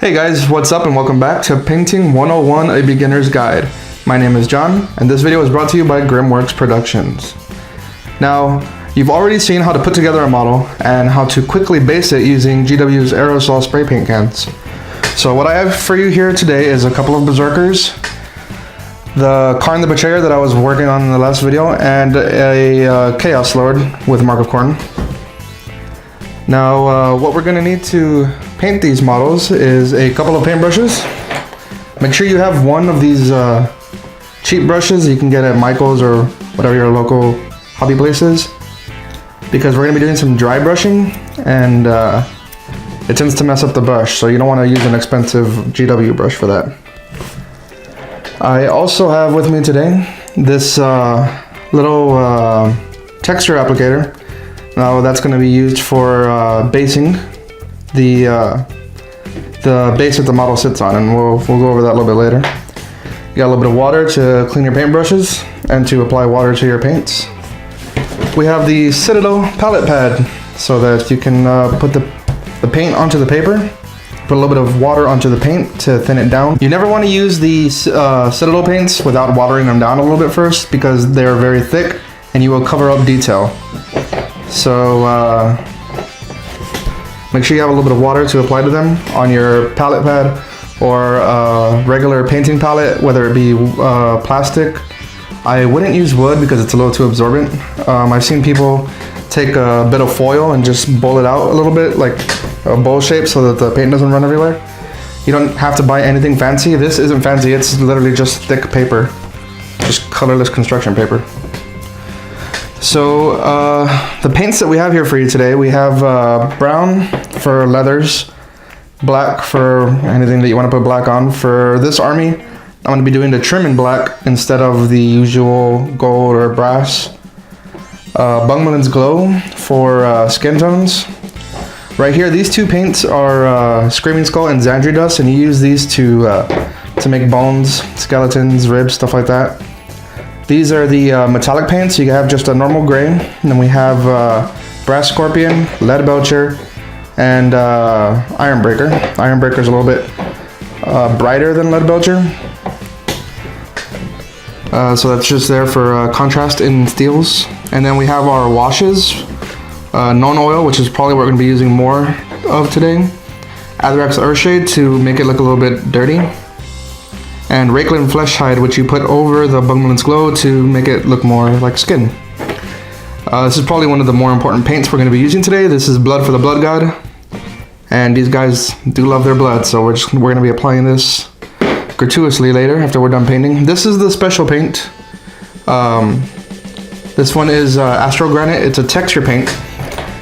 Hey guys, what's up and welcome back to Painting 101, A Beginner's Guide. My name is John, and this video is brought to you by Grimworks Productions. Now, you've already seen how to put together a model and how to quickly base it using GW's aerosol spray paint cans. So what I have for you here today is a couple of Berserkers, the Karn the Betrayer that I was working on in the last video, and a Chaos Lord with Mark of Khorne. Now, what we're going to need to paint these models is a couple of paintbrushes. Make sure you have one of these cheap brushes you can get at Michael's or whatever your local hobby place is, because we're going to be doing some dry brushing and it tends to mess up the brush, so you don't want to use an expensive GW brush for that. I also have with me today this little texture applicator. Now that's going to be used for basing the base that the model sits on, and we'll go over that a little bit later. You got a little bit of water to clean your paintbrushes and to apply water to your paints. We have the Citadel palette pad so that you can put the paint onto the paper, put a little bit of water onto the paint to thin it down. You never want to use the Citadel paints without watering them down a little bit first, because they're very thick and you will cover up detail. So make sure you have a little bit of water to apply to them on your palette pad or regular painting palette, whether it be plastic. I wouldn't use wood because it's a little too absorbent. I've seen people take a bit of foil and just bowl it out a little bit, like a bowl shape, so that the paint doesn't run everywhere. You don't have to buy anything fancy. This isn't fancy, it's literally just thick paper, just colorless construction paper. So the paints that we have here for you today, we have brown for leathers, black for anything that you want to put black on. For this army, I'm going to be doing the trim in black instead of the usual gold or brass. Bungmalin's Glow for skin tones. Right here, these two paints are Screaming Skull and Xandri Dust, and you use these to make bones, skeletons, ribs, stuff like that. These are the metallic paints. You have just a normal gray, and then we have Brass Scorpion, Lead Belcher, and Ironbreaker. Ironbreaker is a little bit brighter than Lead Belcher. So that's just there for contrast in steels. And then we have our washes, Non Oil, which is probably what we're going to be using more of today. Atherax Earthshade to make it look a little bit dirty. And Rakelin Fleshhide, which you put over the Bungmalin's Glow to make it look more like skin. This is probably one of the more important paints we're going to be using today. This is Blood for the Blood God, and these guys do love their blood, so we're going to be applying this gratuitously later after we're done painting. This is the special paint. This one is Astro Granite. It's a texture paint,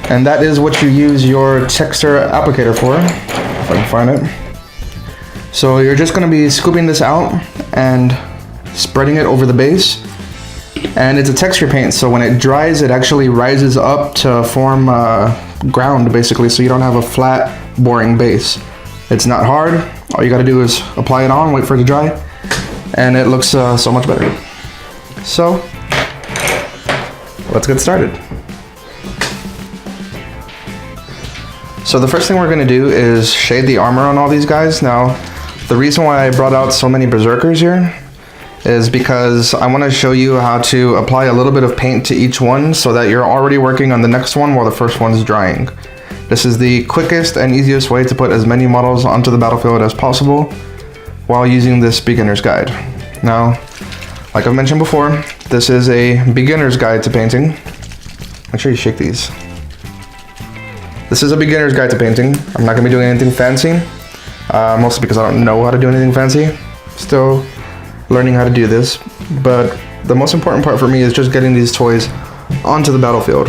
and that is what you use your texture applicator for, if I can find it. So you're just going to be scooping this out and spreading it over the base. And it's a texture paint, so when it dries, it actually rises up to form ground, basically, so you don't have a flat, boring base. It's not hard. All you got to do is apply it on, wait for it to dry, and it looks so much better. So let's get started. So the first thing we're going to do is shade the armor on all these guys. Now, the reason why I brought out so many Berserkers here is because I want to show you how to apply a little bit of paint to each one so that you're already working on the next one while the first one's drying. This is the quickest and easiest way to put as many models onto the battlefield as possible while using this beginner's guide. Now, like I've mentioned before, this is a beginner's guide to painting. Make sure you shake these. This is a beginner's guide to painting. I'm not going to be doing anything fancy. Mostly because I don't know how to do anything fancy. Still learning how to do this, but the most important part for me is just getting these toys onto the battlefield.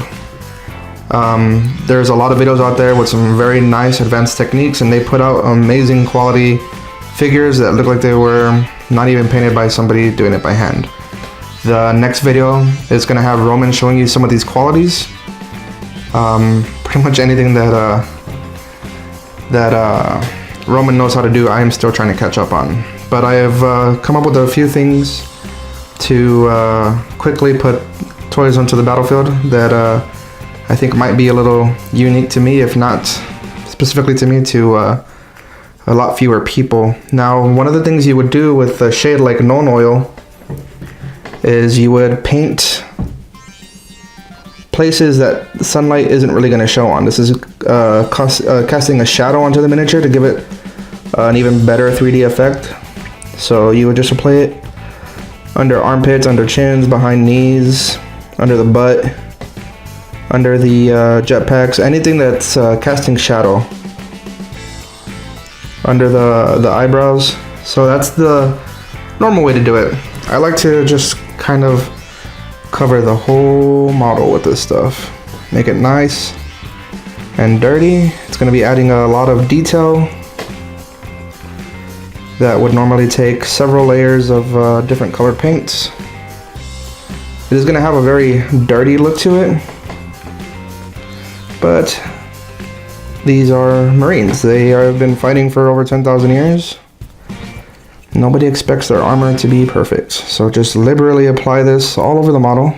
There's a lot of videos out there with some very nice advanced techniques, and they put out amazing quality figures that look like they were not even painted by somebody doing it by hand. The next video is going to have Roman showing you some of these qualities. Pretty much anything that Roman knows how to do, I am still trying to catch up on. But I have come up with a few things to quickly put toys onto the battlefield that I think might be a little unique to me, if not specifically to me, to a lot fewer people. Now, one of the things you would do with a shade like non oil is you would paint places that the sunlight isn't really going to show on. This is casting a shadow onto the miniature to give it an even better 3D effect. So you would just apply it under armpits, under chins, behind knees, under the butt, under the jetpacks, anything that's casting shadow, under the eyebrows. So that's the normal way to do it. I like to just kind of cover the whole model with this stuff. Make it nice and dirty. It's going to be adding a lot of detail that would normally take several layers of different colored paints. It is going to have a very dirty look to it, but these are Marines. They have been fighting for over 10,000 years. Nobody expects their armor to be perfect, so just liberally apply this all over the model.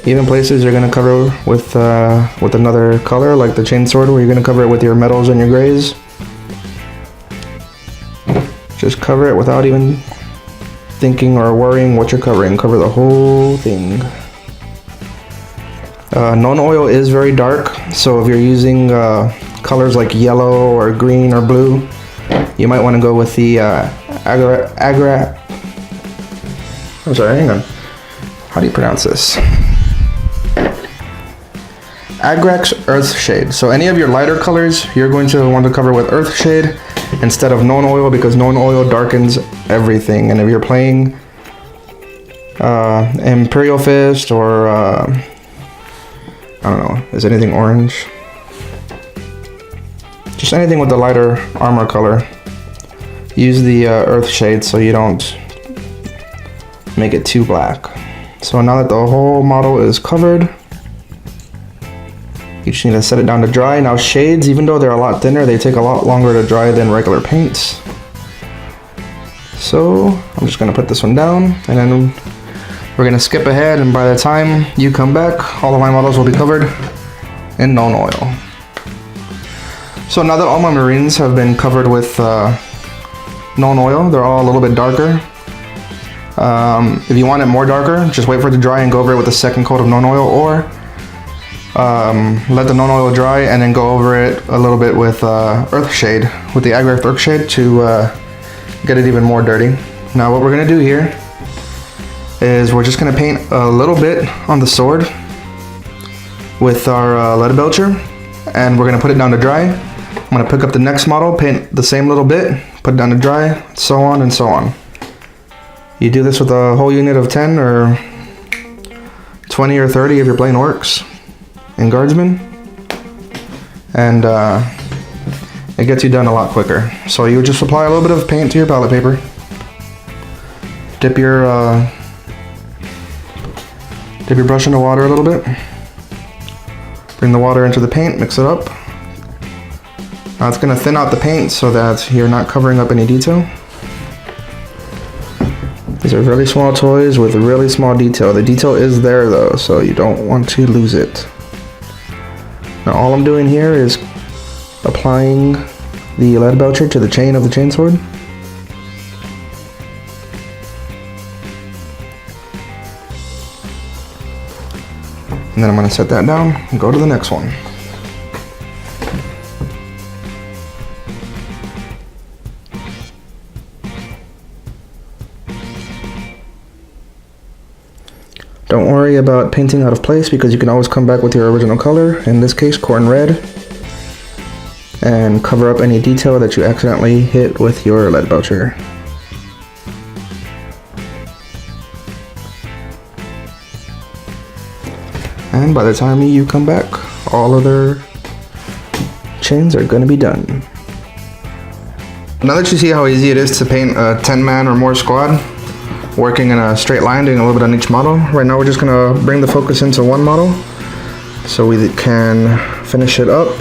Even places you're going to cover with another color, like the chainsword, where you're going to cover it with your metals and your grays. Just cover it without even thinking or worrying what you're covering. Cover the whole thing. Non-oil is very dark, so if you're using colors like yellow or green or blue, you might want to go with the I'm sorry, hang on. How do you pronounce this? Agrax Earthshade. So any of your lighter colors, you're going to want to cover with Earthshade instead of non-oil, because non-oil darkens everything. And if you're playing Imperial Fist or I don't know, is anything orange? Just anything with the lighter armor color. Use the Earthshade so you don't make it too black. So now that the whole model is covered, you just need to set it down to dry. Now shades, even though they're a lot thinner, they take a lot longer to dry than regular paints. So I'm just gonna put this one down, and then we're gonna skip ahead, and by the time you come back, all of my models will be covered in non-oil. So now that all my Marines have been covered with non-oil, they're all a little bit darker. If you want it more darker, just wait for it to dry and go over it with a second coat of non-oil, or let the non-oil dry and then go over it a little bit with Earthshade, with the Agrax Earthshade, to get it even more dirty. Now what we're going to do here is we're just going to paint a little bit on the sword with our lead belcher, and we're going to put it down to dry. I'm going to pick up the next model, paint the same little bit, put it down to dry, so on and so on. You do this with a whole unit of 10 or 20 or 30 if you're playing orcs and guardsmen, and it gets you done a lot quicker. So you would just apply a little bit of paint to your palette paper, dip your brush into water a little bit, bring the water into the paint, mix it up. Now it's going to thin out the paint so that you're not covering up any detail. These are really small toys with really small detail. The detail is there though, so you don't want to lose it. Now all I'm doing here is applying the lead belcher to the chain of the chainsword. And then I'm going to set that down and go to the next one. Don't worry about painting out of place, because you can always come back with your original color, in this case corn red, and cover up any detail that you accidentally hit with your lead belcher. And by the time you come back, all other chains are going to be done. Now that you see how easy it is to paint a 10-man or more squad, working in a straight line, doing a little bit on each model. Right now we're just going to bring the focus into one model so we can finish it up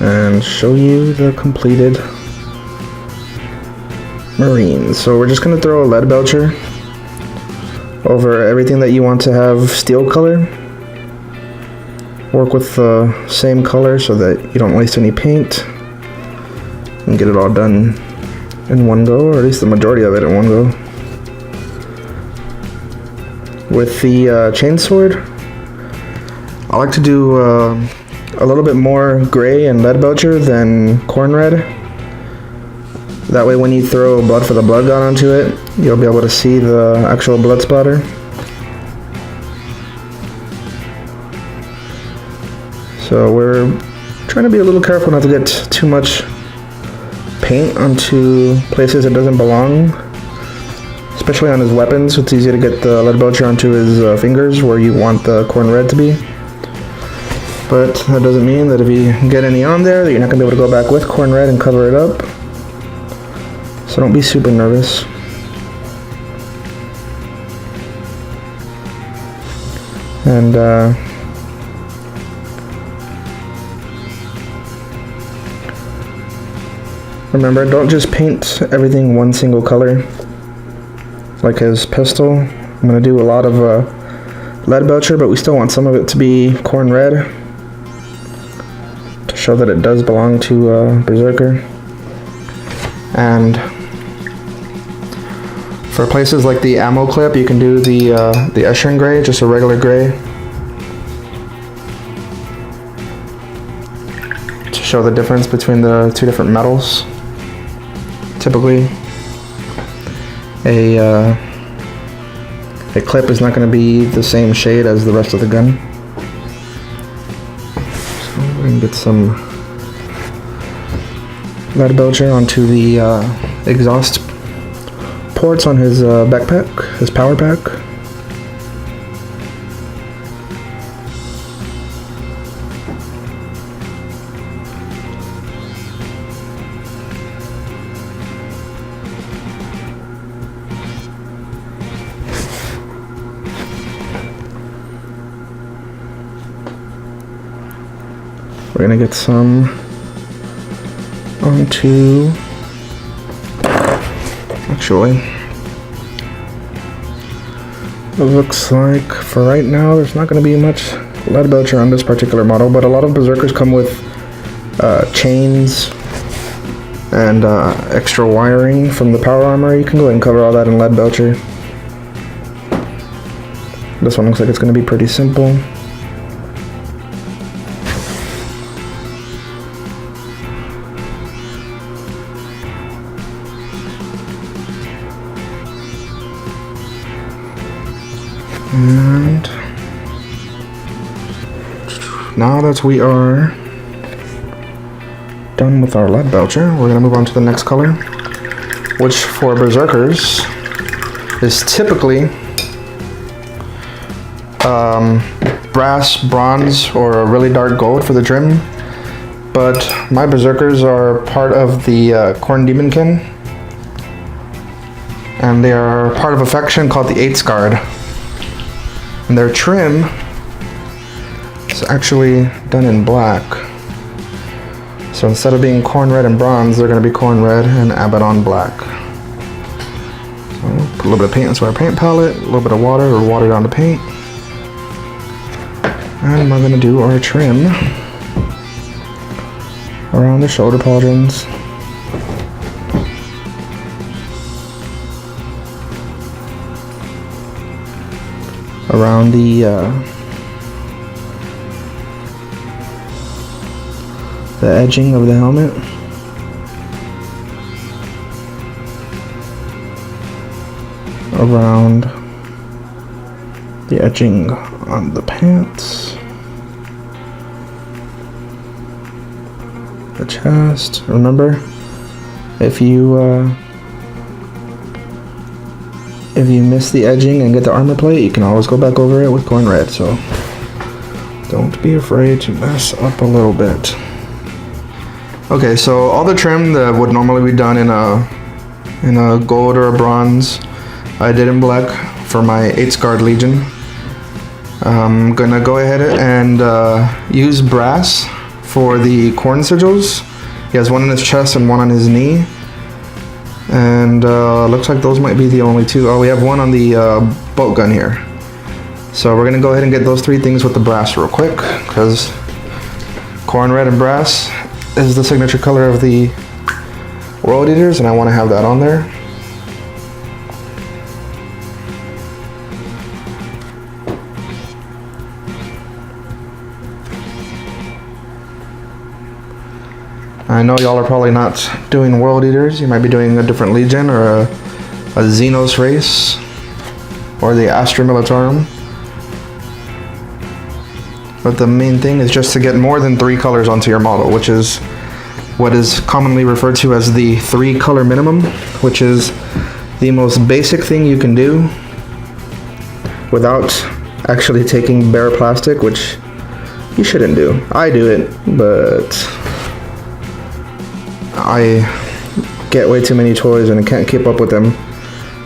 and show you the completed Marine. So we're just going to throw a lead belcher over everything that you want to have steel color. work with the same color so that you don't waste any paint and get it all done in one go, or at least the majority of it in one go. With the chainsword, I like to do a little bit more gray and lead belcher than corn red. That way when you throw blood for the blood god onto it, you'll be able to see the actual blood splatter. So we're trying to be a little careful not to get too much paint onto places it doesn't belong, especially on his weapons. It's easy to get the lead belcher onto his fingers where you want the corn red to be. But that doesn't mean that if you get any on there that you're not going to be able to go back with corn red and cover it up. So don't be super nervous. And remember, don't just paint everything one single color. Like his pistol, I'm going to do a lot of lead belcher, but we still want some of it to be corn red to show that it does belong to Berserker. And for places like the ammo clip, you can do the Eschering gray, just a regular gray, to show the difference between the two different metals. Typically, a clip is not going to be the same shade as the rest of the gun. So we're going to get some lead belcher onto the exhaust ports on his backpack, his power pack. We're gonna get some onto, actually, it looks like for right now there's not going to be much lead belcher on this particular model, but a lot of Berserkers come with chains and extra wiring from the power armor. You can go ahead and cover all that in lead belcher. This one looks like it's going to be pretty simple. And now that we are done with our lead belcher, we're going to move on to the next color, which for Berserkers is typically brass, bronze, or a really dark gold for the trim. But my Berserkers are part of the Khorne Demonkin, and they are part of a faction called the Eights Guard. And their trim is actually done in black. So instead of being Khorne red and bronze, they're going to be Khorne red and Abaddon black. So put a little bit of paint into our paint palette, a little bit of water or water down the paint. And we're going to do our trim around the shoulder pauldrons. Around the edging of the helmet. Around the edging on the pants. The chest. Remember, if you miss the edging and get the armor plate, you can always go back over it with Khorne red, so don't be afraid to mess up a little bit. Okay, so all the trim that would normally be done in a gold or a bronze, I did in black for my 8th Guard Legion. I'm gonna go ahead and use brass for the Khorne sigils. He has one on his chest and one on his knee. And looks like those might be the only two. Oh, we have one on the bolt gun here. So we're gonna go ahead and get those three things with the brass real quick, because corn red and brass is the signature color of the World Eaters, and I want to have that on there. I know y'all are probably not doing World Eaters. You might be doing a different Legion or a Xenos race or the Astra Militarum. But the main thing is just to get more than 3 colors onto your model, which is what is commonly referred to as the 3 color minimum, which is the most basic thing you can do without actually taking bare plastic, which you shouldn't do. I do it, but I get way too many toys and I can't keep up with them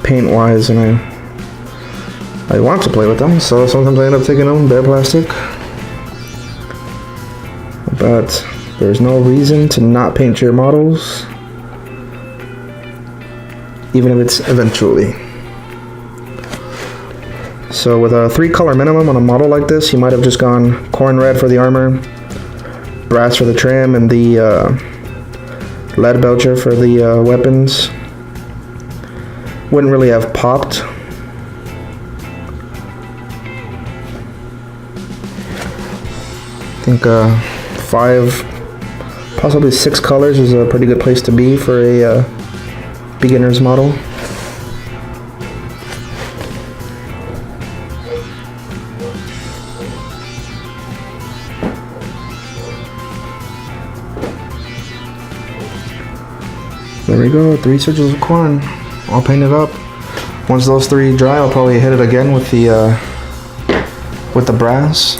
paint wise, and I want to play with them, so sometimes I end up taking them bare plastic. But there's no reason to not paint your models, even if it's eventually. So with a 3 color minimum on a model like this, you might have just gone corn red for the armor, brass for the trim, and the lead belcher for the weapons. Wouldn't really have popped. I think 5, possibly 6 colors is a pretty good place to be for a beginner's model. There we go, 3 sigils of corn, all painted up. Once those 3 dry, I'll probably hit it again with the brass.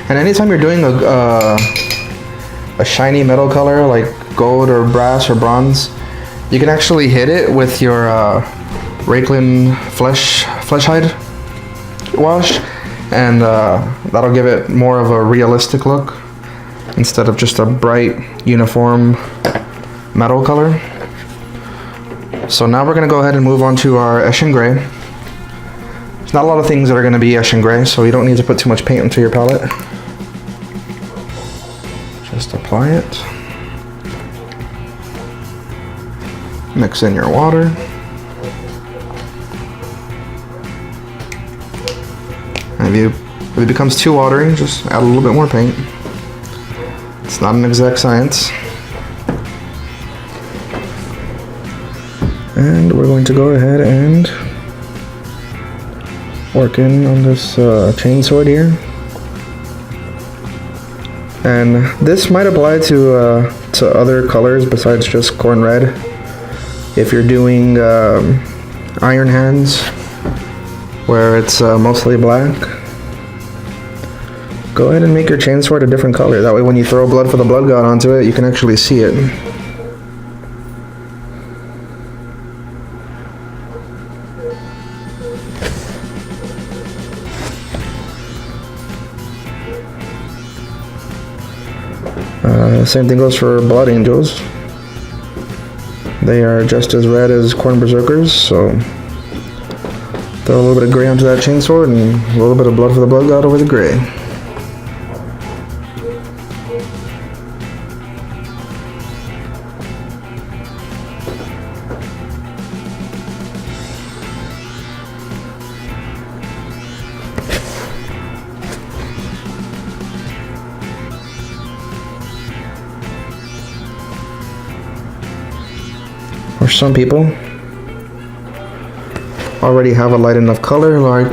And anytime you're doing a shiny metal color like gold or brass or bronze, you can actually hit it with your Rayclan flesh hide wash, and that'll give it more of a realistic look instead of just a bright uniform metal color. So now we're gonna go ahead and move on to our Eshin Gray. There's not a lot of things that are gonna be Eshin Gray, so you don't need to put too much paint into your palette. Just apply it. Mix in your water. And if it becomes too watery, just add a little bit more paint. It's not an exact science. And we're going to go ahead and work in on this chainsword here. And this might apply to other colors besides just corn red. If you're doing Iron Hands, where it's mostly black, go ahead and make your chainsword a different color. That way when you throw Blood for the Blood God onto it, you can actually see it. Same thing goes for Blood Angels. They are just as red as Corn Berserkers, so throw a little bit of gray onto that chainsword and a little bit of Blood for the Blood God over the gray. Or some people already have a light enough color, like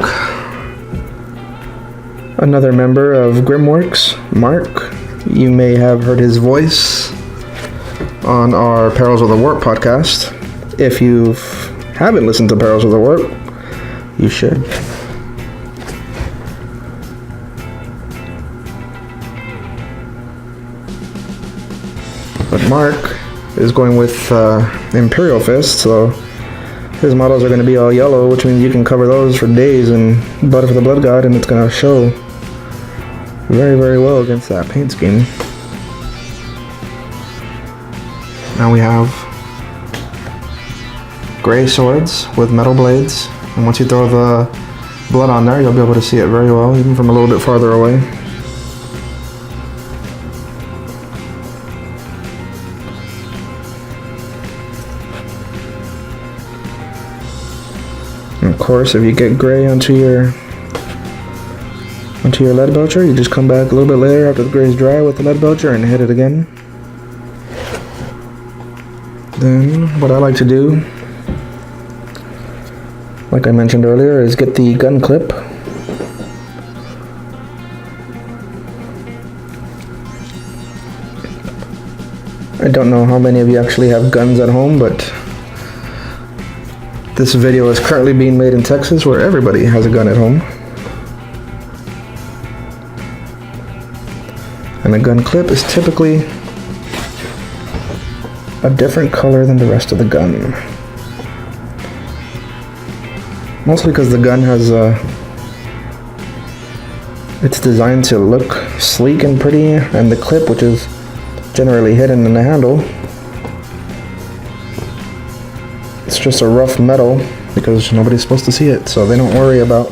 another member of Grimworks, Mark. You may have heard his voice on our Perils of the Warp podcast. If you haven't listened to Perils of the Warp, you should. But Mark is going with Imperial Fist, so his models are going to be all yellow, which means you can cover those for days in Blood for the Blood God, and it's going to show very, very well against that paint scheme. Now we have gray swords with metal blades, and once you throw the blood on there, you'll be able to see it very well, even from a little bit farther away. And of course, if you get gray onto your lead belcher, you just come back a little bit later after the gray is dry with the lead belcher and hit it again. Then what I like to do, like I mentioned earlier, is get the gun clip. I don't know how many of you actually have guns at home, but this video is currently being made in Texas, where everybody has a gun at home. And a gun clip is typically a different color than the rest of the gun. Mostly because the gun has it's designed to look sleek and pretty, and the clip, which is generally hidden in the handle, it's just a rough metal because nobody's supposed to see it, so they don't worry about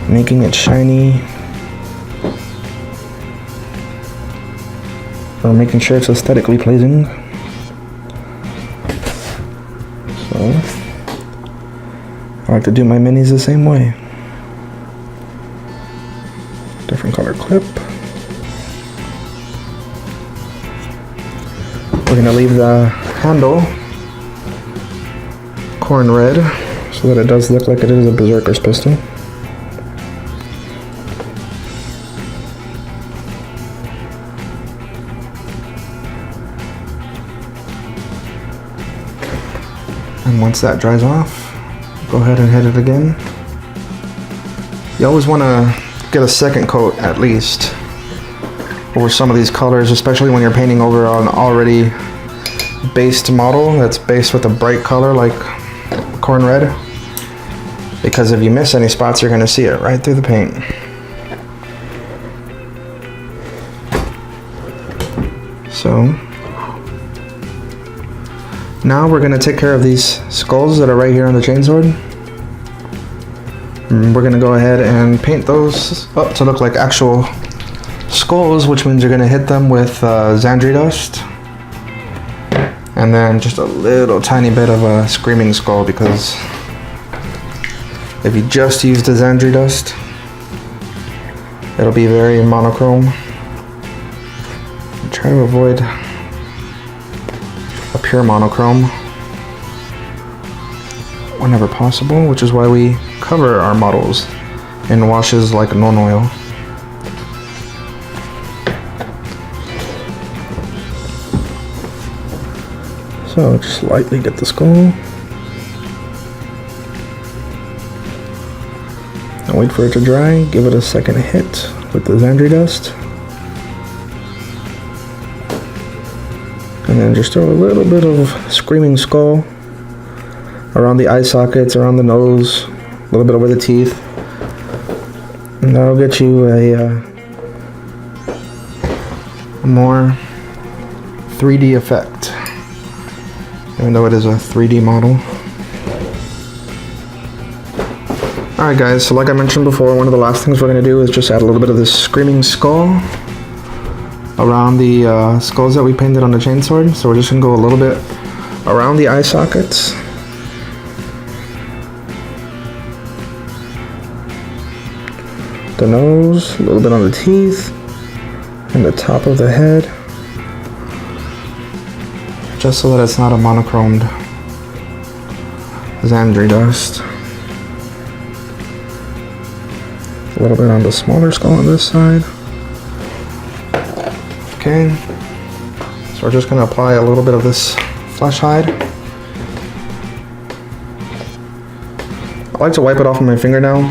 making it shiny or making sure it's aesthetically pleasing. So I like to do my minis the same way. Different color clip. We're gonna leave the handle corn red so that it does look like it is a Berserker's pistol. And once that dries off, go ahead and hit it again. You always want to get a second coat at least over some of these colors, especially when you're painting over an already based model that's based with a bright color like corn red, because if you miss any spots, you're going to see it right through the paint. So now we're going to take care of these skulls that are right here on the chainsword. And we're going to go ahead and paint those up to look like actual skulls, which means you're going to hit them with Xandri dust. And then just a little tiny bit of a screaming skull, because if you just use the Xandri dust, it'll be very monochrome. Try to avoid a pure monochrome whenever possible, which is why we cover our models in washes like non-oil. So just lightly get the skull and wait for it to dry. Give it a second hit with the Xandri dust. And then just throw a little bit of screaming skull around the eye sockets, around the nose, a little bit over the teeth. And that'll get you a more 3D effect, even though it is a 3D model. Alright guys, so like I mentioned before, one of the last things we're going to do is just add a little bit of this screaming skull around the skulls that we painted on the chainsword. So we're just going to go a little bit around the eye sockets. The nose, a little bit on the teeth, and the top of the head. Just so that it's not a monochromed Xandri dust. A little bit on the smaller skull on this side. Okay, so we're just going to apply a little bit of this flesh hide. I like to wipe it off with my finger now,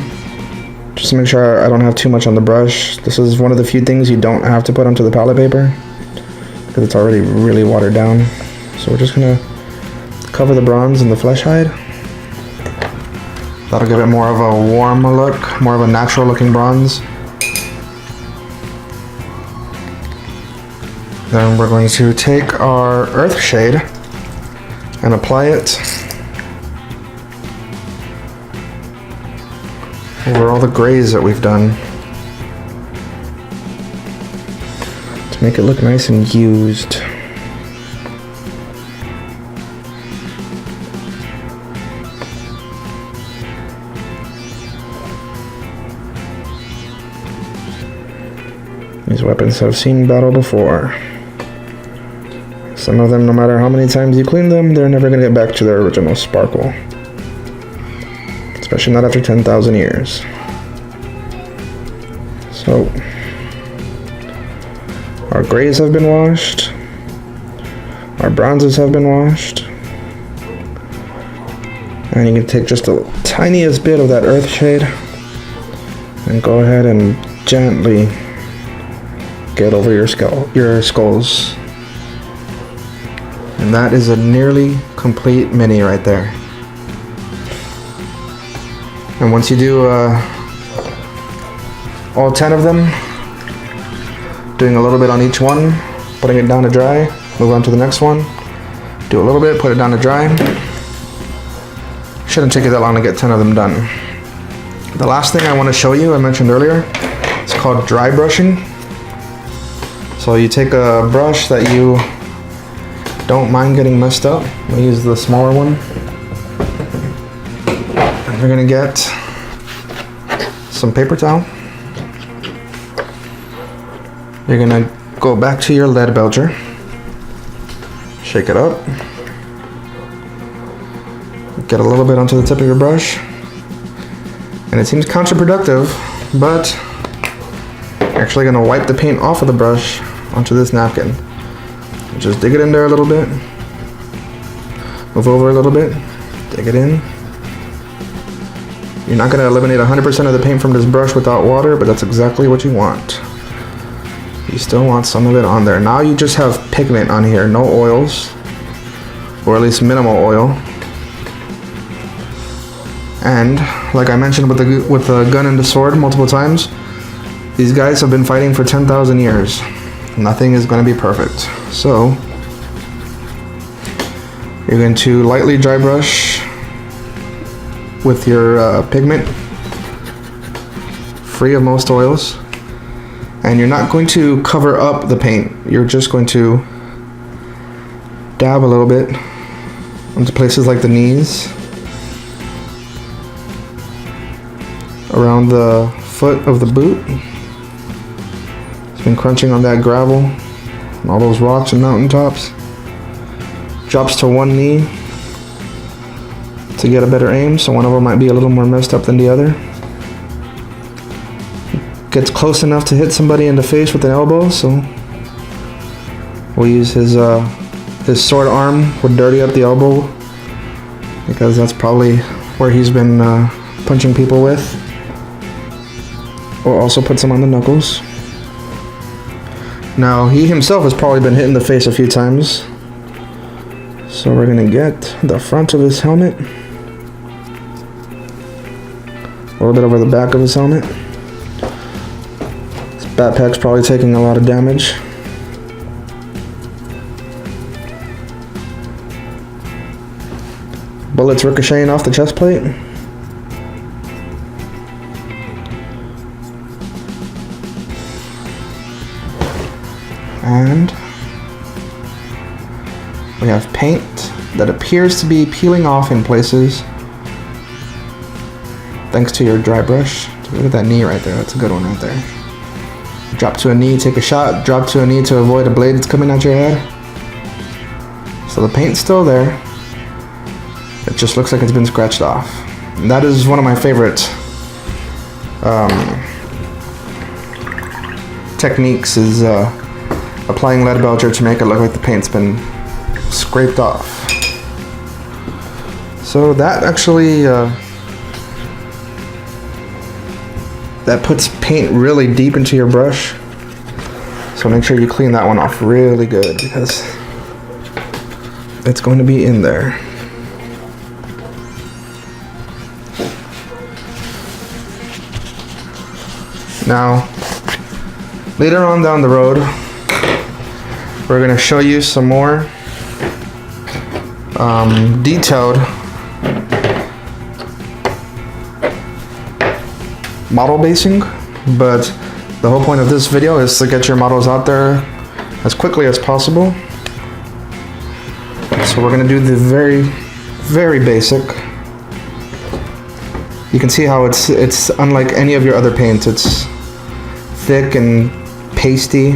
just to make sure I don't have too much on the brush. This is one of the few things you don't have to put onto the palette paper, because it's already really watered down. So we're just going to cover the bronze and the flesh hide. That'll give it more of a warm look, more of a natural looking bronze. Then we're going to take our earth shade and apply it over all the grays that we've done to make it look nice and used. These weapons have seen battle before. Some of them, no matter how many times you clean them, they're never going to get back to their original sparkle. Especially not after 10,000 years. So, our grays have been washed. Our bronzes have been washed. And you can take just the tiniest bit of that earth shade and go ahead and gently get over your skulls. And that is a nearly complete mini right there. And once you do all 10 of them, doing a little bit on each one, putting it down to dry, move on to the next one, do a little bit, put it down to dry. Shouldn't take you that long to get 10 of them done. The last thing I want to show you, I mentioned earlier, it's called dry brushing. So you take a brush that you don't mind getting messed up. We use the smaller one. And you're gonna get some paper towel. You're gonna go back to your lead belcher, shake it up, get a little bit onto the tip of your brush, and it seems counterproductive, but you're actually gonna wipe the paint off of the brush onto this napkin. Just dig it in there a little bit, move over a little bit, dig it in. You're not going to eliminate 100% of the paint from this brush without water, but that's exactly what you want. You still want some of it on there. Now you just have pigment on here, no oils, or at least minimal oil. And like I mentioned with the gun and the sword multiple times, these guys have been fighting for 10,000 years. Nothing is going to be perfect. So you're going to lightly dry brush with your pigment, free of most oils, and you're not going to cover up the paint. You're just going to dab a little bit onto places like the knees, around the foot of the boot. It's been crunching on that gravel and all those rocks and mountaintops. Drops to one knee to get a better aim, so one of them might be a little more messed up than the other. Gets close enough to hit somebody in the face with an elbow, so we'll use his sword arm would dirty up the elbow, because that's probably where he's been punching people with. We'll also put some on the knuckles. Now, he himself has probably been hit in the face a few times. So we're gonna get the front of his helmet, a little bit over the back of his helmet. His backpack's probably taking a lot of damage. Bullets ricocheting off the chest plate. And we have paint that appears to be peeling off in places thanks to your dry brush. Look at that knee right there. That's a good one right there. Drop to a knee, take a shot. Drop to a knee to avoid a blade that's coming at your head. So the paint's still there. It just looks like it's been scratched off. And that is one of my favorite techniques, is applying lead belcher to make it look like the paint's been scraped off. So that actually that puts paint really deep into your brush. So make sure you clean that one off really good, because it's going to be in there. Now, later on down the road, we're going to show you some more detailed model basing, but the whole point of this video is to get your models out there as quickly as possible. So we're gonna do the very, very basic. You can see how it's unlike any of your other paints. It's thick and pasty,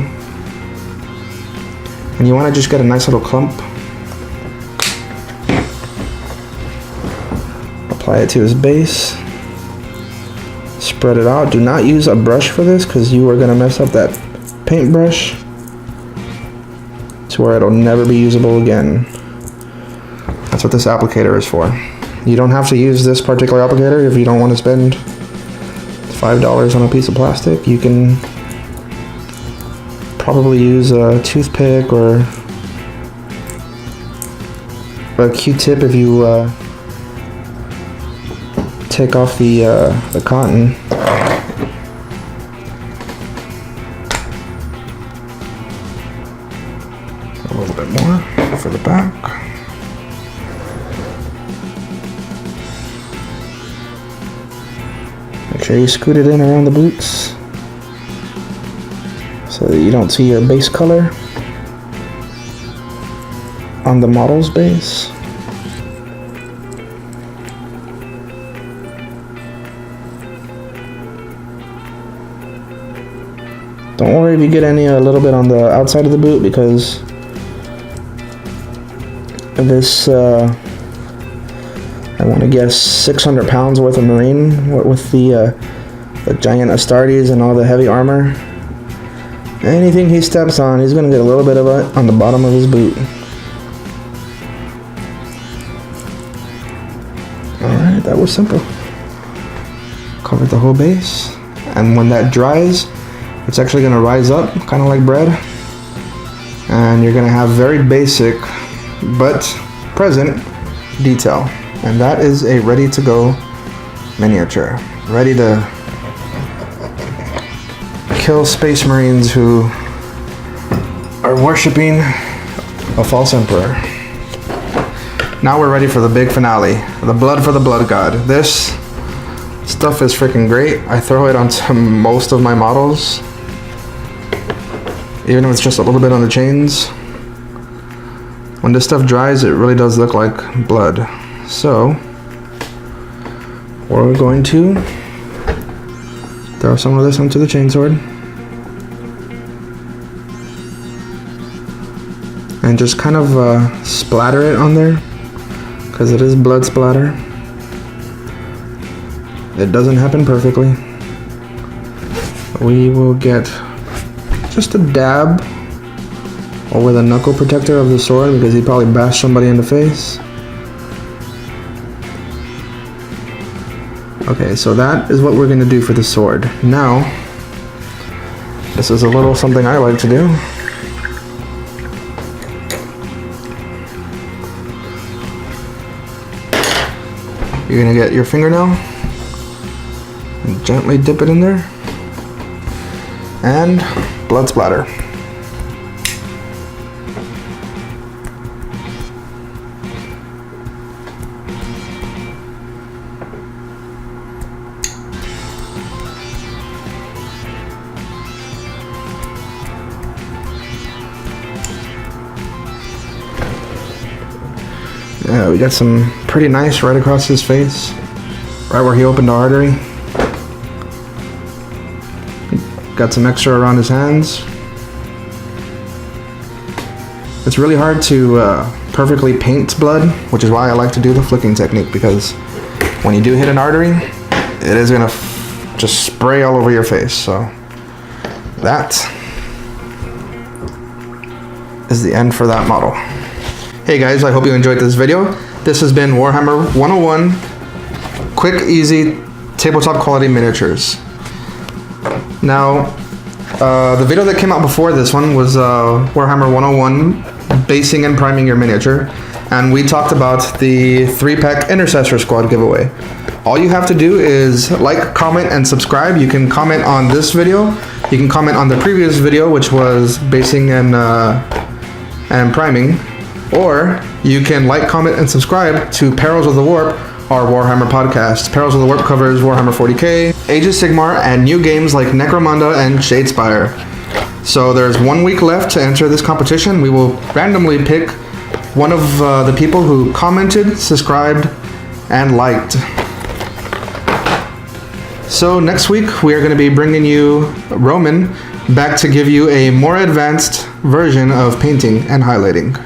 and you want to just get a nice little clump. Apply it to his base. Spread it out. Do not use a brush for this because you are going to mess up that paintbrush to where it'll never be usable again. That's what this applicator is for. You don't have to use this particular applicator if you don't want to spend $5 on a piece of plastic. You can probably use a toothpick or a Q-tip if you take off the cotton. A little bit more for the back. Make sure you scoot it in around the boots so that you don't see your base color on the model's base. Don't worry if you get a little bit on the outside of the boot, because this, I want to guess 600 pounds worth of marine with the giant Astartes and all the heavy armor. Anything he steps on, he's going to get a little bit of it on the bottom of his boot. Alright, that was simple. Cover the whole base, and when that dries, it's actually going to rise up, kind of like bread, and you're going to have very basic but present detail. And that is a ready to go miniature, ready to kill space marines who are worshiping a false emperor. Now we're ready for the big finale, the blood for the blood god. This stuff is freaking great. I throw it onto most of my models, even if it's just a little bit on the chains. When this stuff dries, it really does look like blood. So we're going to throw some of this onto the chainsword and just kind of splatter it on there, because it is blood splatter. It doesn't happen perfectly. We will get just a dab over the knuckle protector of the sword, because he probably bashed somebody in the face. Okay, so that is what we're going to do for the sword. Now, this is a little something I like to do. You're going to get your fingernail and gently dip it in there, and blood splatter. Yeah, we got some pretty nice right across his face, right where he opened the artery. Got some extra around his hands. It's really hard to perfectly paint blood, which is why I like to do the flicking technique, because when you do hit an artery, it is gonna just spray all over your face. So that is the end for that model. Hey guys, I hope you enjoyed this video. This has been Warhammer 101, quick, easy, tabletop quality miniatures. Now, the video that came out before this one was Warhammer 101, basing and priming your miniature, and we talked about the 3-pack Intercessor Squad giveaway. All you have to do is like, comment, and subscribe. You can comment on this video. You can comment on the previous video, which was basing and priming. Or you can like, comment, and subscribe to Perils of the Warp, our Warhammer podcast. Perils of the Warp covers Warhammer 40k, Age of Sigmar and new games like Necromunda and Shadespire. So there's 1 week left to enter this competition. We will randomly pick one of the people who commented, subscribed, and liked. So next week we are going to be bringing you Roman back to give you a more advanced version of painting and highlighting.